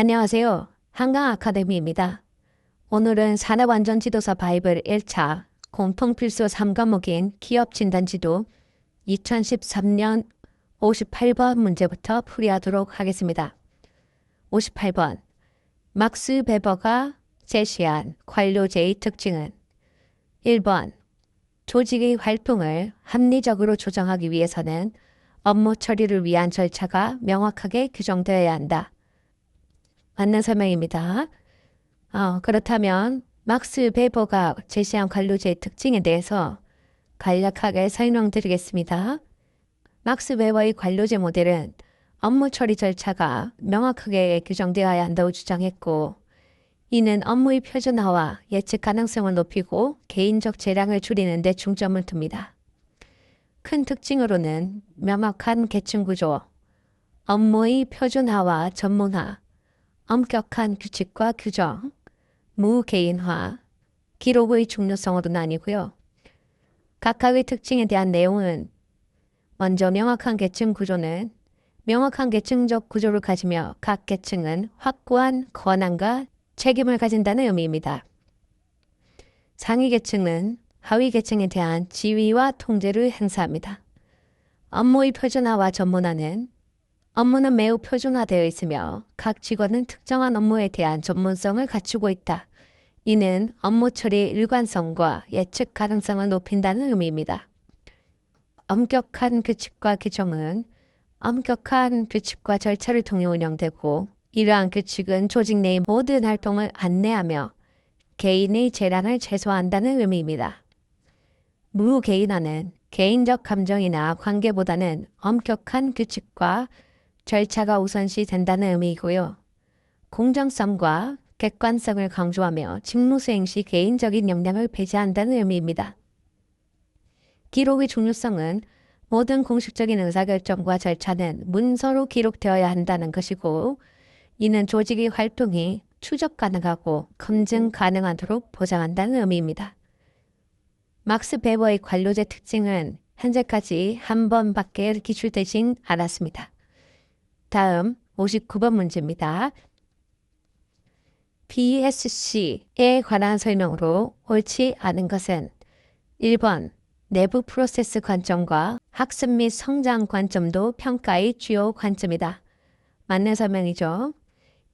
안녕하세요. 한강 아카데미입니다. 오늘은 산업안전지도사 바이블 1차 공통필수 3과목인 기업진단지도 2013년 58번 문제부터 풀이하도록 하겠습니다. 58번. 막스 베버가 제시한 관료제의 특징은 1번. 조직의 활동을 합리적으로 조정하기 위해서는 업무 처리를 위한 절차가 명확하게 규정되어야 한다. 맞는 설명입니다. 그렇다면 막스 베버가 제시한 관료제의 특징에 대해서 간략하게 설명드리겠습니다. 막스 베버의 관료제 모델은 업무 처리 절차가 명확하게 규정되어야 한다고 주장했고, 이는 업무의 표준화와 예측 가능성을 높이고 개인적 재량을 줄이는 데 중점을 둡니다. 큰 특징으로는 명확한 계층 구조, 업무의 표준화와 전문화, 엄격한 규칙과 규정, 무개인화, 기록의 중요성으로 나뉘고요. 각각의 특징에 대한 내용은 먼저 명확한 계층 구조는 명확한 계층적 구조를 가지며 각 계층은 확고한 권한과 책임을 가진다는 의미입니다. 상위 계층은 하위 계층에 대한 지위와 통제를 행사합니다. 업무의 표준화와 전문화는 업무는 매우 표준화되어 있으며 각 직원은 특정한 업무에 대한 전문성을 갖추고 있다. 이는 업무 처리의 일관성과 예측 가능성을 높인다는 의미입니다. 엄격한 규칙과 규정은 엄격한 규칙과 절차를 통해 운영되고, 이러한 규칙은 조직 내의 모든 활동을 안내하며 개인의 재량을 최소화한다는 의미입니다. 무개인화는 개인적 감정이나 관계보다는 엄격한 규칙과 절차가 우선시 된다는 의미이고요. 공정성과 객관성을 강조하며 직무 수행 시 개인적인 역량을 배제한다는 의미입니다. 기록의 중요성은 모든 공식적인 의사결정과 절차는 문서로 기록되어야 한다는 것이고, 이는 조직의 활동이 추적 가능하고 검증 가능하도록 보장한다는 의미입니다. 막스 베버의 관료제 특징은 현재까지 한 번밖에 기출되진 않았습니다. 다음 59번 문제입니다. BSC에 관한 설명으로 옳지 않은 것은 1번 내부 프로세스 관점과 학습 및 성장 관점도 평가의 주요 관점이다. 맞는 설명이죠.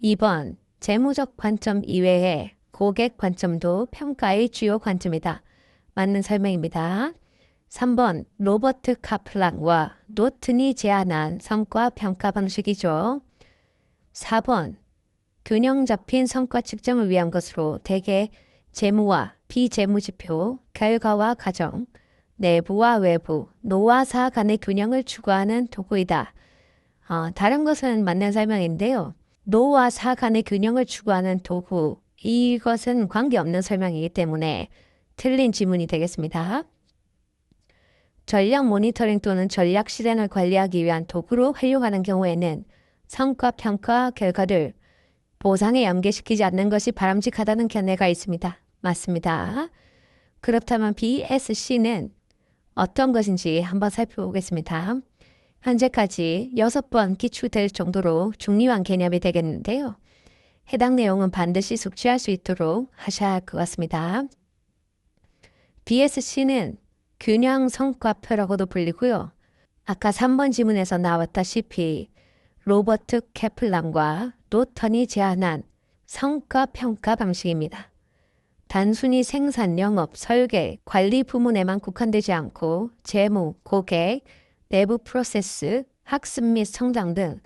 2번 재무적 관점 이외에 고객 관점도 평가의 주요 관점이다. 맞는 설명입니다. 3번 로버트 카플란과 노튼이 제안한 성과 평가 방식이죠. 4번 균형 잡힌 성과 측정을 위한 것으로 대개 재무와 비재무 지표, 결과와 과정, 내부와 외부, 노와 사 간의 균형을 추구하는 도구이다. 다른 것은 맞는 설명인데요. 노와 사 간의 균형을 추구하는 도구, 이것은 관계없는 설명이기 때문에 틀린 지문이 되겠습니다. 전략 모니터링 또는 전략 실행을 관리하기 위한 도구로 활용하는 경우에는 성과 평가 결과를 보상에 연계시키지 않는 것이 바람직하다는 견해가 있습니다. 맞습니다. 그렇다면 BSC는 어떤 것인지 한번 살펴보겠습니다. 현재까지 6번 기출될 정도로 중요한 개념이 되겠는데요. 해당 내용은 반드시 숙지할 수 있도록 하셔야 할 것 같습니다. BSC는 균형 성과표라고도 불리고요. 아까 3번 지문에서 나왔다시피 로버트 케플란과 노턴이 제안한 성과 평가 방식입니다. 단순히 생산, 영업, 설계, 관리 부문에만 국한되지 않고 재무, 고객, 내부 프로세스, 학습 및 성장 등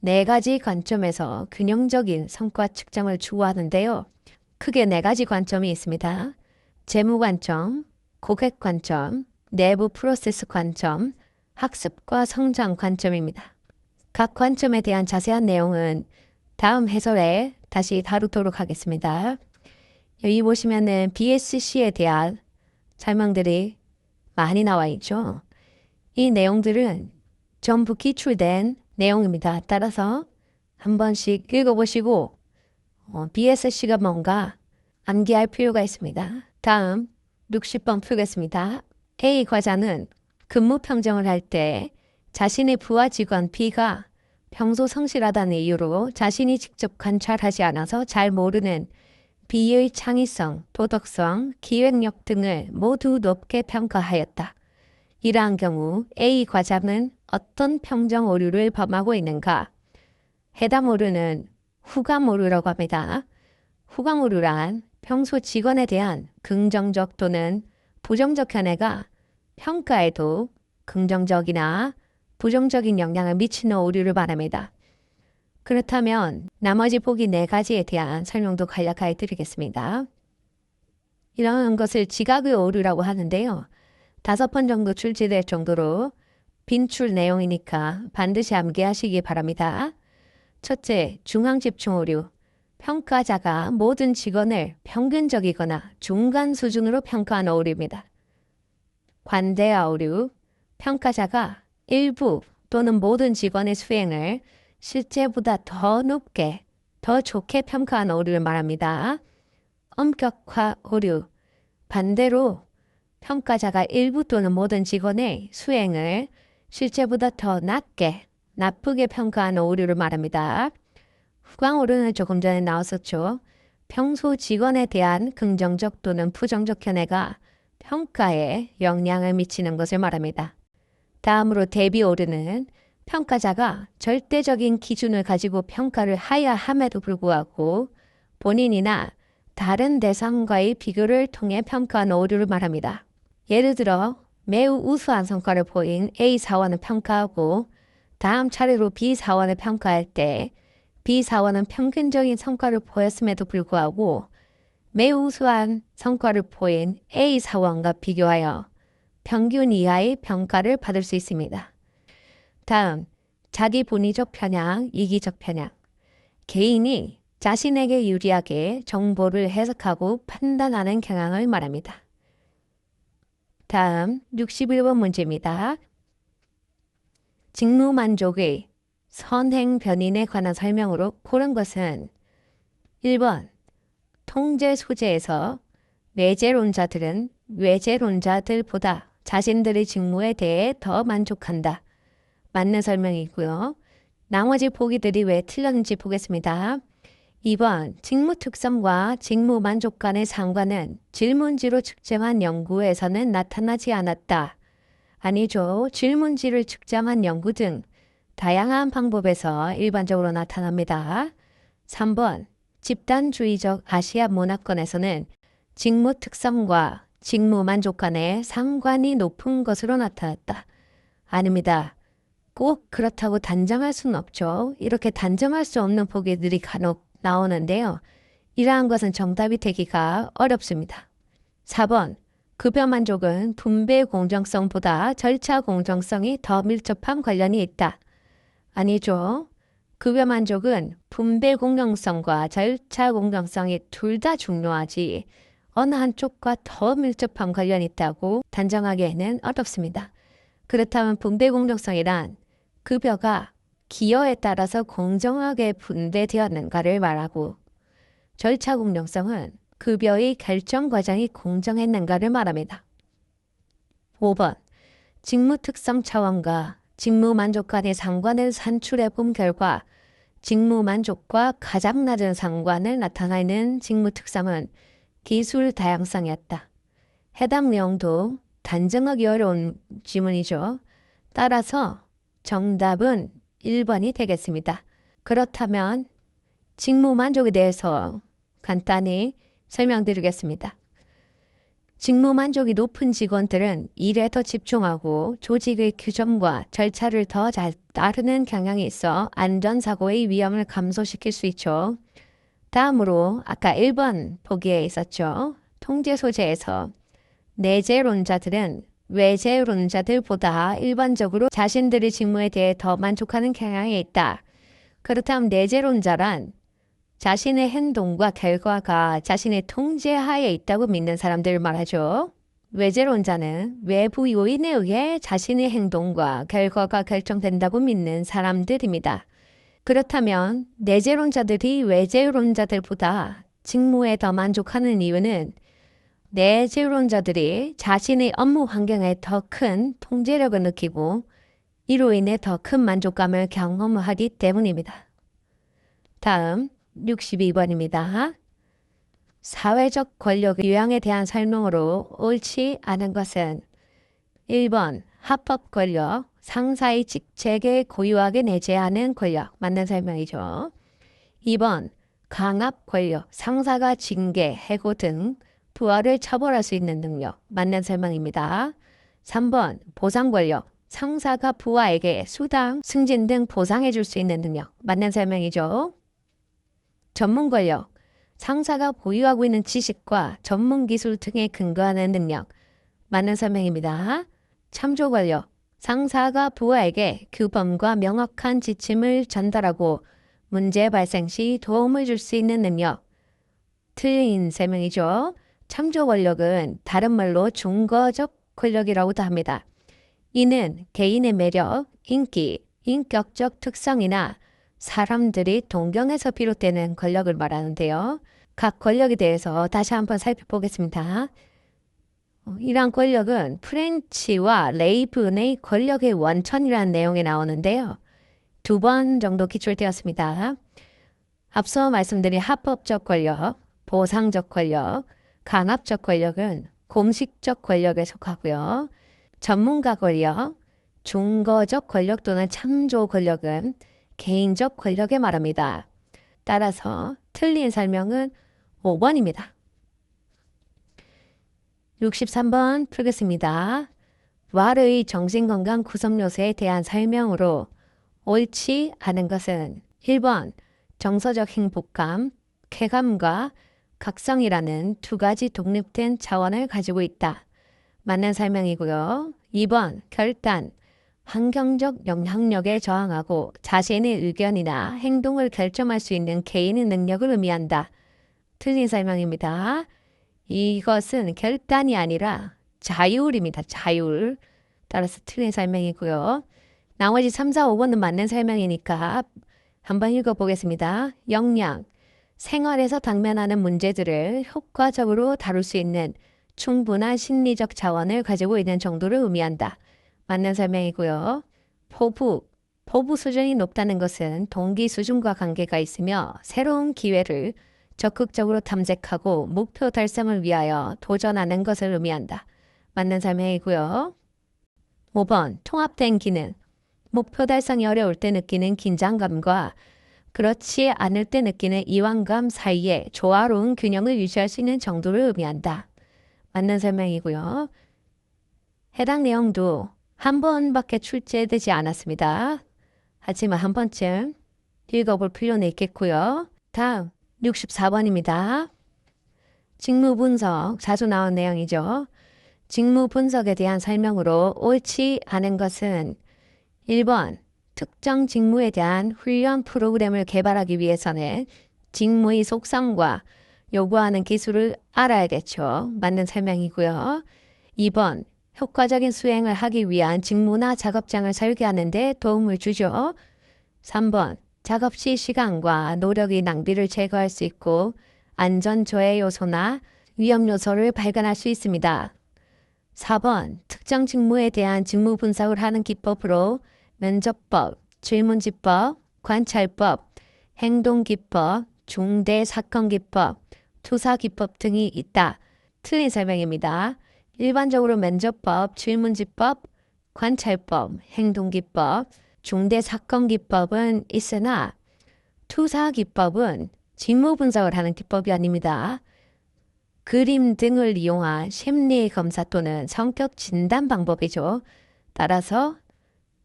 4가지 관점에서 균형적인 성과 측정을 추구하는데요. 크게 4가지 관점이 있습니다. 재무 관점, 고객 관점, 내부 프로세스 관점, 학습과 성장 관점입니다. 각 관점에 대한 자세한 내용은 다음 해설에 다시 다루도록 하겠습니다. 여기 보시면은 BSC에 대한 설명들이 많이 나와 있죠. 이 내용들은 전부 기출된 내용입니다. 따라서 한 번씩 읽어보시고 BSC가 뭔가 암기할 필요가 있습니다. 다음 60번 풀겠습니다. A 과자는 근무 평정을 할 때 자신의 부하 직원 B가 평소 성실하다는 이유로 자신이 직접 관찰하지 않아서 잘 모르는 B의 창의성, 도덕성, 기획력 등을 모두 높게 평가하였다. 이러한 경우 A 과장은 어떤 평정 오류를 범하고 있는가? 해당 오류는 후감 오류라고 합니다. 후감 오류란 평소 직원에 대한 긍정적 또는 부정적 견해가 평가에도 긍정적이나 부정적인 영향을 미치는 오류를 말합니다. 그렇다면 나머지 보기 4가지에 대한 설명도 간략하게 드리겠습니다. 이런 것을 지각의 오류라고 하는데요. 5번 정도 출제될 정도로 빈출 내용이니까 반드시 암기하시기 바랍니다. 첫째, 중앙 집중 오류. 평가자가 모든 직원을 평균적이거나 중간 수준으로 평가하는 오류입니다. 관대화 오류. 평가자가 일부 또는 모든 직원의 수행을 실제보다 더 높게, 더 좋게 평가하는 오류를 말합니다. 엄격화 오류. 반대로 평가자가 일부 또는 모든 직원의 수행을 실제보다 더 낮게, 나쁘게 평가하는 오류를 말합니다. 후광 오류는 조금 전에 나왔었죠. 평소 직원에 대한 긍정적 또는 부정적 견해가 평가에 영향을 미치는 것을 말합니다. 다음으로 대비 오류는 평가자가 절대적인 기준을 가지고 평가를 하야 함에도 불구하고 본인이나 다른 대상과의 비교를 통해 평가하는 오류를 말합니다. 예를 들어 매우 우수한 성과를 보인 A 사원을 평가하고 다음 차례로 B 사원을 평가할 때 B 사원은 평균적인 성과를 보였음에도 불구하고 매우 우수한 성과를 보인 A 사원과 비교하여 평균 이하의 평가를 받을 수 있습니다. 다음, 자기 본의적 편향, 이기적 편향. 개인이 자신에게 유리하게 정보를 해석하고 판단하는 경향을 말합니다. 다음 61번 문제입니다. 직무만족의 선행 변인에 관한 설명으로 고른 것은 1번 통제 소재에서 내재론자들은 외재론자들보다 자신들의 직무에 대해 더 만족한다. 맞는 설명이고요. 나머지 보기들이 왜 틀렸는지 보겠습니다. 2번 직무 특성과 직무 만족 간의 상관은 질문지로 측정한 연구에서는 나타나지 않았다. 아니죠. 질문지를 측정한 연구 등 다양한 방법에서 일반적으로 나타납니다. 3번 집단주의적 아시아 문화권에서는 직무 특성과 직무 만족 간의 상관이 높은 것으로 나타났다. 아닙니다. 꼭 그렇다고 단정할 수는 없죠. 이렇게 단정할 수 없는 보기들이 간혹 나오는데요. 이러한 것은 정답이 되기가 어렵습니다. 4번 급여 만족은 분배 공정성보다 절차 공정성이 더 밀접한 관련이 있다. 아니죠. 급여 만족은 분배 공정성과 절차 공정성이 둘 다 중요하지 어느 한쪽과 더 밀접한 관련이 있다고 단정하기에는 어렵습니다. 그렇다면 분배 공정성이란 급여가 기여에 따라서 공정하게 분배되었는가를 말하고 절차 공정성은 급여의 결정 과정이 공정했는가를 말합니다. 5번 직무 특성 차원과 직무 만족 간의 상관을 산출해 본 결과 직무 만족과 가장 낮은 상관을 나타내는 직무 특성은 기술 다양성이었다. 해당 내용도 단정하기 어려운 지문이죠. 따라서 정답은 1번이 되겠습니다. 그렇다면 직무 만족에 대해서 간단히 설명드리겠습니다. 직무 만족이 높은 직원들은 일에 더 집중하고 조직의 규정과 절차를 더 잘 따르는 경향이 있어 안전사고의 위험을 감소시킬 수 있죠. 다음으로 아까 1번 보기에 있었죠. 통제 소재에서 내재론자들은 외재론자들보다 일반적으로 자신들의 직무에 대해 더 만족하는 경향이 있다. 그렇다면 내재론자란 자신의 행동과 결과가 자신의 통제하에 있다고 믿는 사람들을 말하죠. 외재론자는 외부 요인에 의해 자신의 행동과 결과가 결정된다고 믿는 사람들입니다. 그렇다면 내재론자들이 외재론자들보다 직무에 더 만족하는 이유는 내재론자들이 자신의 업무 환경에 더 큰 통제력을 느끼고 이로 인해 더 큰 만족감을 경험하기 때문입니다. 다음 62번입니다. 사회적 권력 유형에 대한 설명으로 옳지 않은 것은 1번 합법 권력, 상사의 직책에 고유하게 내재하는 권력, 맞는 설명이죠. 2번 강압 권력, 상사가 징계, 해고 등 부하를 처벌할 수 있는 능력, 맞는 설명입니다. 3번 보상 권력, 상사가 부하에게 수당, 승진 등 보상해 줄 수 있는 능력, 맞는 설명이죠. 전문 권력, 상사가 보유하고 있는 지식과 전문 기술 등에 근거하는 능력, 맞는 설명입니다. 참조 권력, 상사가 부하에게 규범과 명확한 지침을 전달하고 문제 발생 시 도움을 줄 수 있는 능력, 틀린 설명이죠. 참조 권력은 다른 말로 중거적 권력이라고도 합니다. 이는 개인의 매력, 인기, 인격적 특성이나 사람들이 동경에서 비롯되는 권력을 말하는데요. 각 권력에 대해서 다시 한번 살펴보겠습니다. 이러한 권력은 프렌치와 레이븐의 권력의 원천이라는 내용이 나오는데요. 2번 정도 기출되었습니다. 앞서 말씀드린 합법적 권력, 보상적 권력, 강압적 권력은 공식적 권력에 속하고요. 전문가 권력, 중거적 권력 또는 참조 권력은 개인적 권력에 말합니다. 따라서 틀린 설명은 5번입니다. 63번 풀겠습니다. 말의 정신건강 구성요소에 대한 설명으로 옳지 않은 것은 1번 정서적 행복감, 쾌감과 각성이라는 두 가지 독립된 차원을 가지고 있다. 맞는 설명이고요. 2번 결단, 환경적 영향력에 저항하고 자신의 의견이나 행동을 결정할 수 있는 개인의 능력을 의미한다. 틀린 설명입니다. 이것은 결단이 아니라 자율입니다. 자율. 따라서 틀린 설명이고요. 나머지 3, 4, 5번은 맞는 설명이니까 한번 읽어보겠습니다. 역량, 생활에서 당면하는 문제들을 효과적으로 다룰 수 있는 충분한 심리적 자원을 가지고 있는 정도를 의미한다. 맞는 설명이고요. 포부 수준이 높다는 것은 동기 수준과 관계가 있으며 새로운 기회를 적극적으로 탐색하고 목표 달성을 위하여 도전하는 것을 의미한다. 맞는 설명이고요. 5번 통합된 기능, 목표 달성이 어려울 때 느끼는 긴장감과 그렇지 않을 때 느끼는 이완감 사이에 조화로운 균형을 유지할 수 있는 정도를 의미한다. 맞는 설명이고요. 해당 내용도 한 번밖에 출제되지 않았습니다. 하지만 한 번쯤 읽어볼 필요는 있겠고요. 다음 64번입니다. 직무 분석, 자주 나온 내용이죠. 직무 분석에 대한 설명으로 옳지 않은 것은 1번 특정 직무에 대한 훈련 프로그램을 개발하기 위해서는 직무의 속성과 요구하는 기술을 알아야겠죠. 맞는 설명이고요. 2번 효과적인 수행을 하기 위한 직무나 작업장을 설계하는 데 도움을 주죠. 3번 작업 시 시간과 노력의 낭비를 제거할 수 있고 안전 조해 요소나 위험 요소를 발견할 수 있습니다. 4번 특정 직무에 대한 직무 분석을 하는 기법으로 면접법, 질문지법, 관찰법, 행동기법, 중대사건기법, 투사기법 등이 있다. 틀린 설명입니다. 일반적으로 면접법, 질문지법, 관찰법, 행동기법, 중대사건기법은 있으나 투사기법은 직무 분석을 하는 기법이 아닙니다. 그림 등을 이용한 심리 검사 또는 성격 진단 방법이죠. 따라서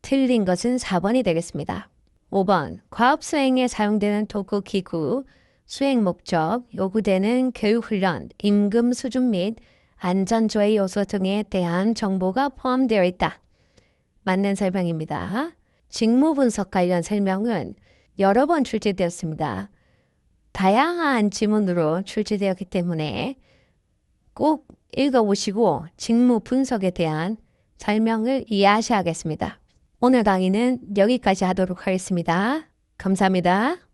틀린 것은 4번이 되겠습니다. 5번 과업 수행에 사용되는 도구 기구, 수행 목적, 요구되는 교육훈련, 임금 수준 및 안전조회 요소 등에 대한 정보가 포함되어 있다. 맞는 설명입니다. 직무 분석 관련 설명은 여러 번 출제되었습니다. 다양한 지문으로 출제되었기 때문에 꼭 읽어보시고 직무 분석에 대한 설명을 이해하셔야겠습니다. 오늘 강의는 여기까지 하도록 하겠습니다. 감사합니다.